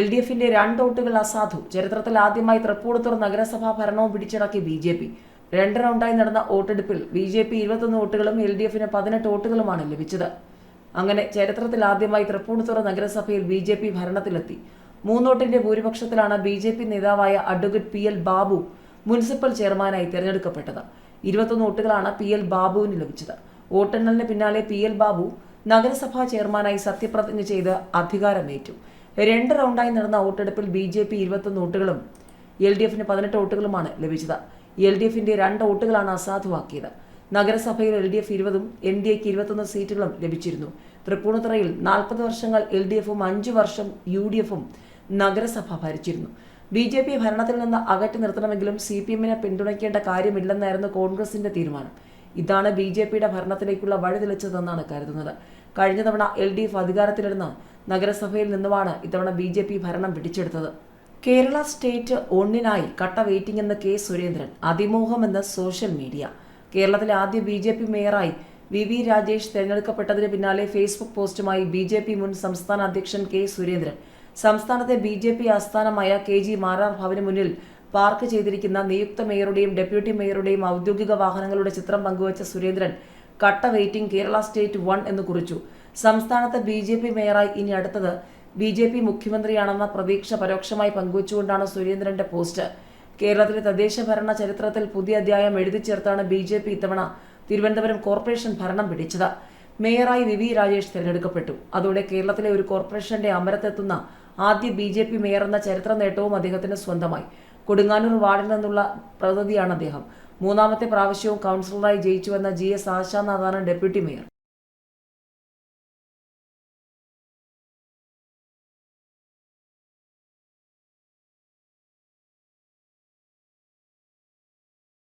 LDFിന്റെ 2 വോട്ടുകൾ അസാധു. ചരിത്രത്തിൽ ആദ്യമായി തൃപ്പൂണിത്തുറ നഗരസഭാ ഭരണവും പിടിച്ചടക്കി BJP. 2 റൗണ്ടായി നടന്ന വോട്ടെടുപ്പിൽ BJP 21 വോട്ടുകളും LDFിന് 18 വോട്ടുകളുമാണ് ലഭിച്ചത്. അങ്ങനെ ചരിത്രത്തിൽ ആദ്യമായി തൃപ്പൂണിത്തുറ നഗരസഭയിൽ BJP ഭരണത്തിലെത്തി. 3 വോട്ടിന്റെ ഭൂരിപക്ഷത്തിലാണ് BJP നേതാവായ അഡ്വക്കേറ്റ് PL ബാബു മുനിസിപ്പൽ ചെയർമാനായി തിരഞ്ഞെടുക്കപ്പെട്ടത്. 21 വോട്ടുകളാണ് PL ബാബുവിന് ലഭിച്ചത്. വോട്ടെണ്ണലിന് പിന്നാലെ PL ബാബു നഗരസഭാ ചെയർമാനായി സത്യപ്രതിജ്ഞ ചെയ്ത് അധികാരമേറ്റു. 2 റൗണ്ടായി നടന്ന വോട്ടെടുപ്പിൽ BJP 21 വോട്ടുകളും LDFിന് 18 വോട്ടുകളുമാണ് ലഭിച്ചത്. LDFിന്റെ 2 വോട്ടുകളാണ് അസാധുവാക്കിയത്. നഗരസഭയിൽ LDF 20ഉം NDAക്ക് 21 സീറ്റുകളും ലഭിച്ചിരുന്നു. തൃപ്പൂണിത്തുറയിൽ 40 വർഷങ്ങൾ LDFും 5 വർഷം UDFും നഗരസഭ ഭരിച്ചിരുന്നു. BJP ഭരണത്തിൽ നിന്ന് അകറ്റി നിർത്തണമെങ്കിലും CPMനെ പിന്തുണയ്ക്കേണ്ട കാര്യമില്ലെന്നായിരുന്നു കോൺഗ്രസിന്റെ തീരുമാനം. ഇതാണ് BJPയുടെ ഭരണത്തിലേക്കുള്ള വഴി തെളിച്ചതെന്നാണ് കരുതുന്നത്. കഴിഞ്ഞ തവണ LDF അധികാരത്തിലിരുന്ന നഗരസഭയിൽ നിന്നുമാണ് ഇത്തവണ BJP ഭരണം പിടിച്ചെടുത്തത്. കേരള സ്റ്റേറ്റ് 1നായി കട്ട വെയിറ്റിംഗ് എന്ന് K. സുരേന്ദ്രൻ. അതിമോഹമെന്ന് സോഷ്യൽ മീഡിയ. കേരളത്തിലെ ആദ്യ BJP മേയറായി VV രാജേഷ് തെരഞ്ഞെടുക്കപ്പെട്ടതിന് പിന്നാലെ ഫേസ്ബുക്ക് പോസ്റ്റുമായി BJP മുൻ സംസ്ഥാന അധ്യക്ഷൻ K. സുരേന്ദ്രൻ. സംസ്ഥാനത്തെ BJP ആസ്ഥാനമായ KG മാരാർ ഭവന് മുന്നിൽ പാർക്ക് ചെയ്തിരിക്കുന്ന നിയുക്ത മേയറുടെയും ഡെപ്യൂട്ടി മേയറുടെയും ഔദ്യോഗിക വാഹനങ്ങളുടെ ചിത്രം പങ്കുവച്ച സുരേന്ദ്രൻ കട്ട വെയിറ്റിംഗ് കേരള സ്റ്റേറ്റ് 1 എന്ന് കുറിച്ചു. സംസ്ഥാനത്തെ BJP മേയറായി ഇനി അടുത്തത് BJP മുഖ്യമന്ത്രിയാണെന്ന പ്രതീക്ഷ പരോക്ഷമായി പങ്കുവച്ചുകൊണ്ടാണ് സുരേന്ദ്രന്റെ പോസ്റ്റ്. കേരളത്തിലെ തദ്ദേശ ഭരണ ചരിത്രത്തിൽ പുതിയ അധ്യായം എഴുതി ചേർത്താണ് BJP ഇത്തവണ തിരുവനന്തപുരം കോർപ്പറേഷൻ ഭരണം പിടിച്ചത്. മേയറായി VV രാജേഷ് തിരഞ്ഞെടുക്കപ്പെട്ടു. അതോടെ കേരളത്തിലെ ഒരു കോർപ്പറേഷന്റെ അമരത്തെത്തുന്ന ആദ്യ BJP മേയർ എന്ന ചരിത്ര നേട്ടവും അദ്ദേഹത്തിന് സ്വന്തമായി. കൊടുങ്ങാനൂർ വാർഡിൽ നിന്നുള്ള പ്രതിനിധിയാണ് അദ്ദേഹം. 3ാമത്തെ പ്രാവശ്യവും കൗൺസിലറായി ജയിച്ചുവെന്ന GS ആശാനാഥാണ് ഡെപ്യൂട്ടി മേയർ.